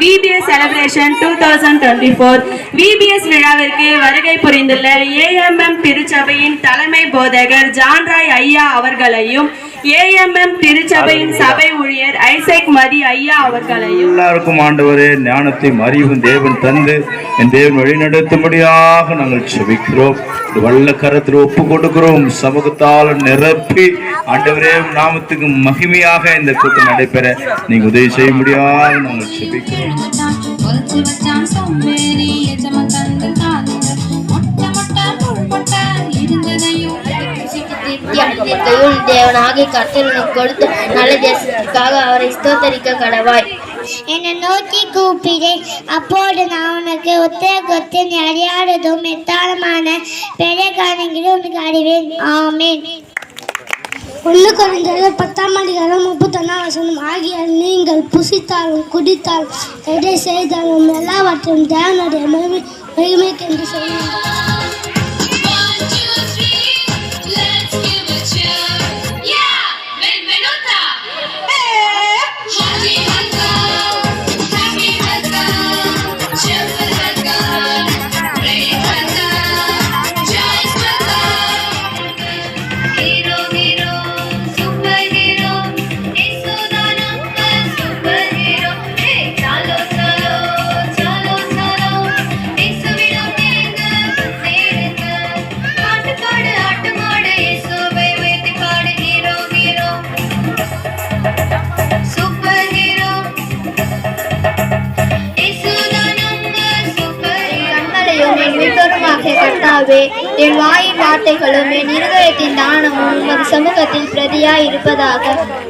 VBS celebration 2024 VBS விழாவிற்கு வருகை புரிந்துள்ள AMM திருச்சபையின் தலைமை போதகர் ஜான் ராய் ஐயா அவர்களையும் AMM திருச்சபையின் சபை ஊழியர் ஐசக் மதி ஐயா அவர்களையும் எல்லாருக்கும் ஆண்டவரே ஞானத்தையும் அறிவும் தேவன் தந்து என் தேவன் வழிநடத்தும்படியாக நாங்கள் செபிக்கிறோம். வல்ல கரத்தில் ஒப்பு கொடுக்கிறோம். சமூகத்தால் நிரப்பி ஆண்டவரே நாமத்துக்கு மகிமையாக இந்த கூட்டம் நடைபெற நீங்க உதவி செய்ய முடியாக நாங்கள் செபிக்கிறோம். தேவனாகிய கர்த்தர் உனக்கு கொடுத்த நல்ல தேசத்திற்காக அவரை ஸ்தோத்தரிக்க கடவாய். என்னை நோக்கி கூப்பிடேன், அப்போது நான் உனக்கு உத்தரகொத்து அறியாததும் மெத்தாளமான பெரிய காரணங்களும் உனக்கு அறிவேன். ஆமேன். 1 கொரிந்தியர் 10:31 ஆகிய நீங்கள் புசித்தாலும் குடித்தாலும் எதை செய்தாலும் எல்லாவற்றும் தேவனுடைய மகிமைக்கென்று செய்யுங்கள். என் வாயின் வார்த்தைகளும் என் இருதயத்தின் தானமும் உமது சமூகத்தில் பிரதியாய் இருப்பதாக.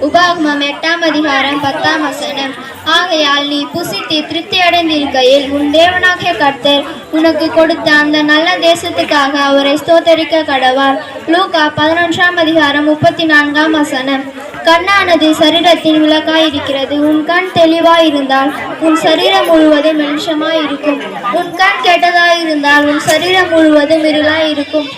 உபாகமம் 8:10. ஆகையால் நீ புசித்து திருப்தி அடைந்திருக்கையில் உன் தேவனாகிய கர்த்தர் உனக்கு கொடுத்த அந்த நல்ல தேசத்துக்காக அவரை ஸ்தோத்தரிக்க கடவார். லூக்கா 11:34. கண்ணானது சரீரத்தின் விளக்காயிருக்கிறது. உன் கண் தெளிவாயிருந்தால் உன் சரீரம் முழுவதும் வெளிச்சமாயிருக்கும். உன் கண் கெட்டதாயிருந்தால் உன் சரீரம் முழுவதும் இருளாயிருக்கும்.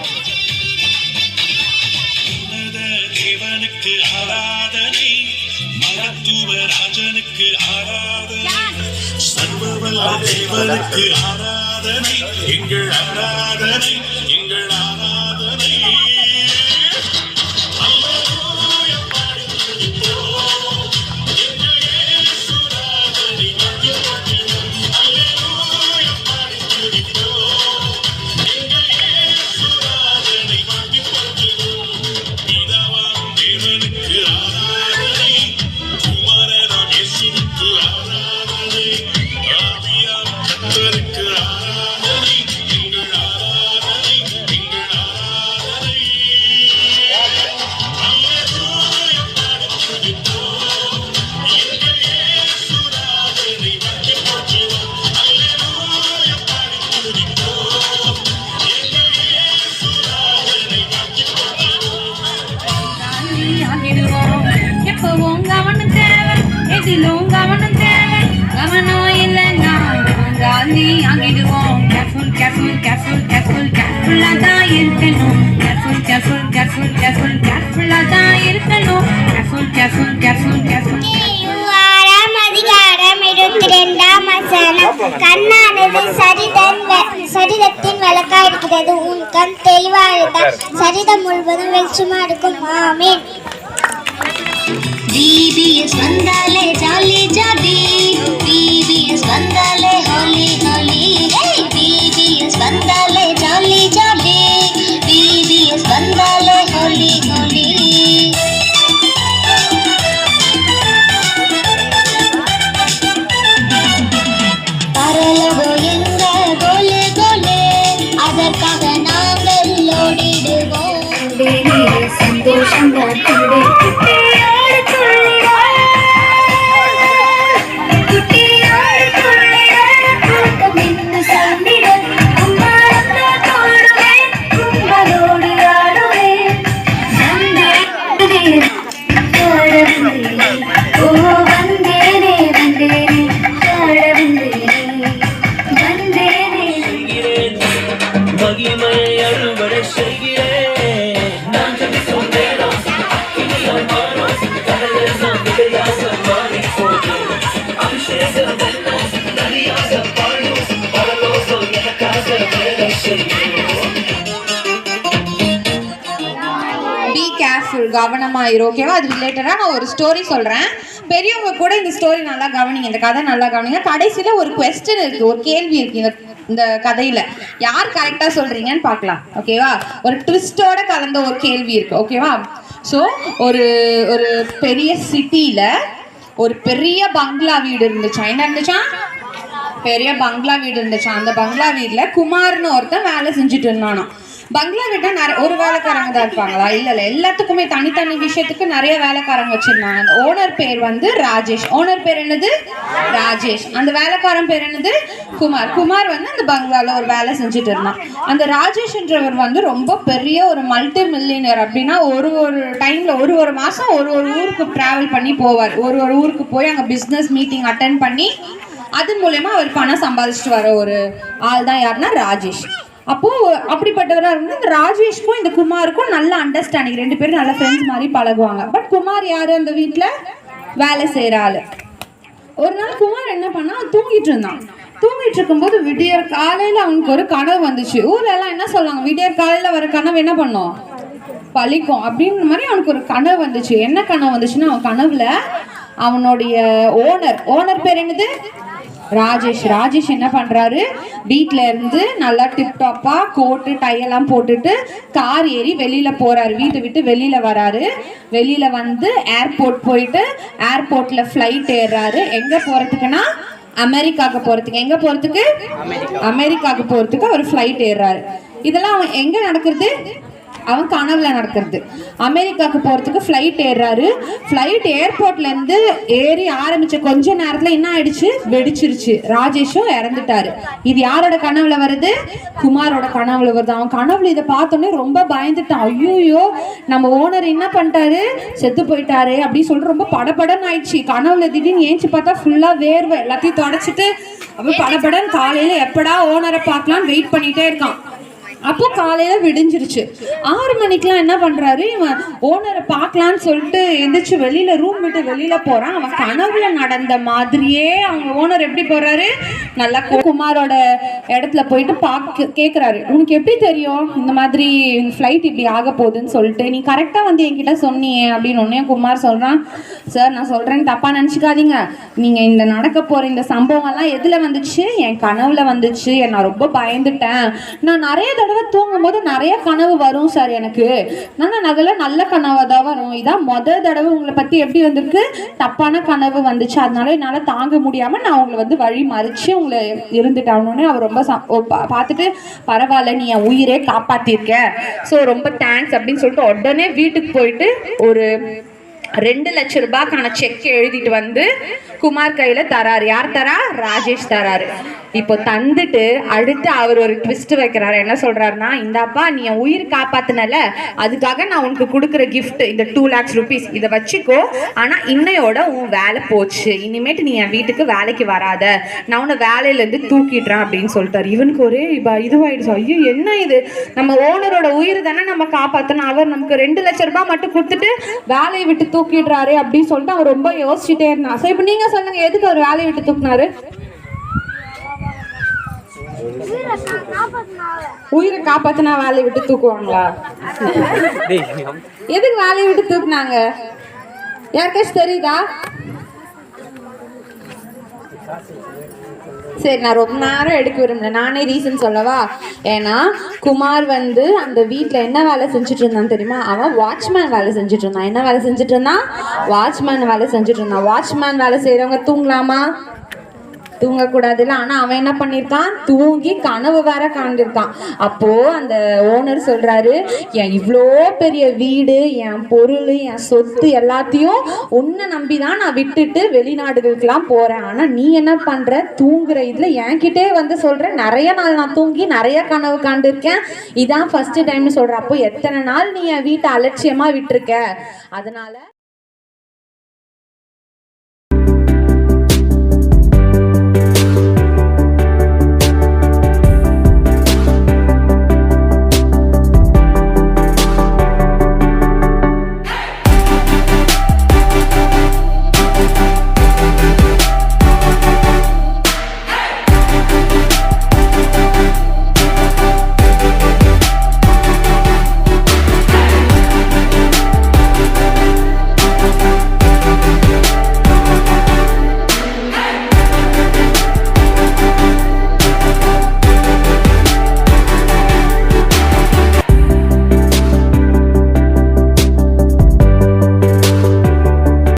கண்ணானது சரீரத்தின் விளக்காயிருக்கிறது. உன் கண் தெளிவாயிருந்தால் சரீரம் முழுவதும் வெளிச்சமா இருக்கும். ஆமேன். VBS வந்தாலே ஜாலி ஜாலி, VBS வந்தாலே ஹோலி ஹோலி, VBS வந்தாலே ஜாலி ஜாலி, VBS வந்தாலே ஹோலி ஹோலி. பரலோகோ எங்க கோலே கோலே, அதற்காக நாங்கள் ஓடிடுவோம். சந்தோஷம் I'm பி கேர்ஃபுல், கவனமாயிரு. ஓகேவா? அது ரிலேட்டடாக நான் ஒரு ஸ்டோரி சொல்கிறேன். பெரியவங்க கூட இந்த ஸ்டோரி நல்லா கவனிங்க, இந்த கதை நல்லா கவனிங்க. கடைசியில் ஒரு கொஸ்டின் இருக்குது, ஒரு கேள்வி இருக்குது இந்த கதையில். யார் கரெக்டாக சொல்கிறீங்கன்னு பார்க்கலாம். ஓகேவா? ஒரு ட்விஸ்டோட கலந்த ஒரு கேள்வி இருக்குது. ஓகேவா? ஸோ ஒரு ஒரு பெரிய சிட்டியில் ஒரு பெரிய பங்களா வீடு இருந்துச்சா. என்ன இருந்துச்சா? பெரிய பங்களா வீடு இருந்துச்சா. அந்த பங்களா வீட்டில் குமார்னு ஒருத்தன் வேலை செஞ்சுட்டு இருந்தானா. பங்களா வீட்டை ஒரு வேலைக்காரங்க தான் இருப்பாங்களா? இல்லை, எல்லாத்துக்குமே தனித்தனி விஷயத்துக்கு நிறைய வேலைக்காரங்க வச்சிருந்தாங்க. அந்த ஓனர் பேர் வந்து ராஜேஷ். ஓனர் பேர் என்னது? ராஜேஷ். அந்த வேலைக்காரன் பேர் என்னது? குமார். குமார் வந்து அந்த பங்களாவில் ஒரு வேலை செஞ்சுட்டு இருந்தான். அந்த ராஜேஷ்ன்றவர் வந்து ரொம்ப பெரிய ஒரு மல்டி மில்லியனர். அப்படின்னா ஒரு டைம்ல ஒரு மாசம் ஒரு ஊருக்கு டிராவல் பண்ணி போவார். ஒரு ஊருக்கு போய் அங்கே பிஸ்னஸ் மீட்டிங் அட்டென்ட் பண்ணி அதன் மூலயமா அவர் பணம் சம்பாதிச்சுட்டு வர ஒரு ஆள் தான் யாருன்னா ராஜேஷ். அப்போ அப்படிப்பட்டவராக இருந்து இந்த ராஜேஷ்க்கும் இந்த குமாருக்கும் நல்ல அண்டர்ஸ்டாண்டிங். 2 பேரும் நல்ல ஃப்ரெண்ட்ஸ் மாதிரி பழகுவாங்க. பட் குமார் யாரு? அந்த வீட்டில் வேலை செய்கிற ஆள். ஒரு நாள் குமார் என்ன பண்ணா, தூங்கிட்டு இருந்தான். தூங்கிட்டு இருக்கும்போது விடியற் காலையில் அவனுக்கு ஒரு கனவு வந்துச்சு. ஊர்ல எல்லாம் என்ன சொல்லுவாங்க, விடியற் காலையில் வர கனவு என்ன பண்ணும்? பழிக்கும் அப்படின்ற மாதிரி அவனுக்கு ஒரு கனவு வந்துச்சு. என்ன கனவு வந்துச்சுன்னா, அவன் கனவுல அவனுடைய ஓனர் பேர் என்னது? ராஜேஷ். ராஜேஷ் என்ன பண்றாரு, வீட்ல இருந்து நல்லா டிப்டாப்பா கோட்டு டையெல்லாம் போட்டுட்டு கார் ஏறி வெளியில போறாரு. வீட்டை விட்டு வெளியில வராரு. வெளியில வந்து ஏர்போர்ட் போயிட்டு ஏர்போர்ட்ல ஃப்ளைட் ஏறாரு. எங்க போறதுக்குன்னா அமெரிக்காவுக்கு போறதுக்கு. எங்க போறதுக்கு? அமெரிக்காவுக்கு போறதுக்கு அவர் ஃப்ளைட் ஏறாரு. இதெல்லாம் அவன் எங்க நடக்கிறது? அவன் கனவுல நடக்கிறது. அமெரிக்காவுக்கு போறதுக்கு ஃப்ளைட் ஏறாரு. ஃப்ளைட் ஏர்போர்ட்ல இருந்து ஏறி ஆரம்பிச்ச கொஞ்ச நேரத்துல என்ன ஆயிடுச்சு? வெடிச்சிருச்சு. ராஜேஷும் இறந்துட்டாரு. இது யாரோட கனவுல வருது? குமாரோட கனவுல வருது. அவன் கனவுல இதை பார்த்தோன்னே ரொம்ப பயந்துட்டான். ஐயோ, நம்ம ஓனர் என்ன பண்ணிட்டாரு, செத்து போயிட்டாரு அப்படின்னு சொல்லிட்டு ரொம்ப படபடன்னு ஆயிடுச்சு. கனவுல திடீர்னு ஏஞ்சி பார்த்தா ஃபுல்லா வேர்வை, எல்லாத்தையும் தொடச்சிட்டு அப்ப படபடன்னு காலையில எப்படா ஓனரை பார்க்கலான்னு வெயிட் பண்ணிட்டே இருக்கான். அப்போ காலையில விடிஞ்சிருச்சு. 6 மணிக்கெல்லாம் என்ன பண்றாரு, இவன் ஓனரை பார்க்கலான்னு சொல்லிட்டு எந்திரிச்சு வெளியில ரூம் விட்டு வெளியில போறான். அவன் கனவுல நடந்த மாதிரியே அவங்க ஓனர் எப்படி போறாரு, நல்லா குமாரோட இடத்துல போயிட்டு கேட்குறாரு, உனக்கு எப்படி தெரியும் இந்த மாதிரி ஃப்ளைட் இப்படி ஆக போகுதுன்னு சொல்லிட்டு? நீ கரெக்டாக வந்து என்கிட்ட சொன்னியே அப்படின்னு ஒன்னே குமார் சொல்றான். சார், நான் சொல்றேன்னு தப்பா நினச்சிக்காதீங்க. நீங்க இந்த நடக்க போற இந்த சம்பவம்லாம் எதுல வந்துச்சு? என் கனவுல வந்துச்சு. நான் ரொம்ப பயந்துட்டேன். நான் நிறைய தடவை தூங்கும் போது நிறைய கனவு வரும் சார் எனக்கு. நான் அதெல்லாம் நல்ல கனவா தான் வரும். இதான் முதல் தடவை உங்களை பத்தி எப்படி வந்திருக்கு, தப்பான கனவு வந்துச்சு. அதனால என்னால தாங்க முடியாம நான் உங்களை வந்து வழி மறிச்சு உங்களை இருந்துட்டானே. அவர் ரொம்ப பார்த்துட்டு, பரவாயில்ல, நீ என் உயிரே காப்பாத்திருக்க, ஸோ ரொம்ப தேங்க்ஸ் அப்படின்னு சொல்லிட்டு உடனே வீட்டுக்கு போயிட்டு ஒரு 2 லட்சம் ரூபாய்க்கான செக் எழுதிட்டு வந்து குமார் கையில தராரு. யார் தரா? ராஜேஷ் தராரு. இப்போ தந்துட்டு அடுத்து அவர் ஒரு ட்விஸ்ட் வைக்கிறாரு. என்ன சொல்றாருன்னா, இந்தாப்பா, நீ என் உயிர் காப்பாத்தினல, அதுக்காக நான் உனக்கு கொடுக்குற கிஃப்ட் இந்த 2 lakhs rupees, இதை வச்சுக்கோ. ஆனா இன்னையோட உன் வேலை போச்சு. இனிமேட்டு நீ என் வீட்டுக்கு வேலைக்கு வராத, நான் உன்னை வேலையில இருந்து தூக்கிடுறேன் அப்படின்னு சொல்லிட்டாரு. இவனுக்கு ஒரே இதுவாயிடுச்சு. ஐயோ, என்ன இது, நம்ம ஓனரோட உயிர் தானே நம்ம காப்பாற்றணும், அவர் நமக்கு 2 லட்சம் ரூபாய் மட்டும் கொடுத்துட்டு வேலையை விட்டு தூக்கிடுறாரு அப்படின்னு சொல்லிட்டு அவர் ரொம்ப யோசிச்சுட்டே இருந்தான். சரி, இப்போ நீங்க சொல்லுங்க, எதுக்கு அவர் வேலையை விட்டு தூக்குனாரு? உயிரை காப்பாத்தினா வேலையை விட்டு தூக்குவாங்களா? எதுக்கு வேலையை விட்டு தூக்குனாங்க? யாருக்காச்சும் தெரியுதா? சரி, நான் ரொம்ப நேரம் எடுக்க விரும்பல, நானே ரீசன் சொல்லவா? ஏன்னா குமார் வந்து அந்த வீட்டில் என்ன வேலை செஞ்சுட்டு இருந்தான் தெரியுமா? அவன் வாட்ச்மேன் வேலை செஞ்சுட்டு இருந்தான். என்ன வேலை செஞ்சுட்டு இருந்தான்? வாட்ச்மேன் வேலை செஞ்சுட்டு இருந்தான். வாட்ச்மேன் வேலை செய்கிறவங்க தூங்கலாமா? தூங்கக்கூடாதுல்ல. ஆனால் அவன் என்ன பண்ணியிருக்கான், தூங்கி கனவு வேற காண்டிருக்கான். அப்போது அந்த ஓனர் சொல்கிறாரு, என் இவ்வளோ பெரிய வீடு, என் பொருள், என் சொத்து எல்லாத்தையும் உன்னை நம்பி தான் நான் விட்டுட்டு வெளிநாடுகளுக்கெல்லாம் போகிறேன். ஆனால் நீ என்ன பண்ணுற, தூங்குற இதில் என்கிட்டே வந்து சொல்கிற, நிறைய நாள் நான் தூங்கி நிறைய கனவு காண்டிருக்கேன், இதான் ஃபஸ்ட்டு டைம்னு சொல்கிற. அப்போ எத்தனை நாள் நீ என் வீட்டை அலட்சியமாக விட்டுருக்க, அதனால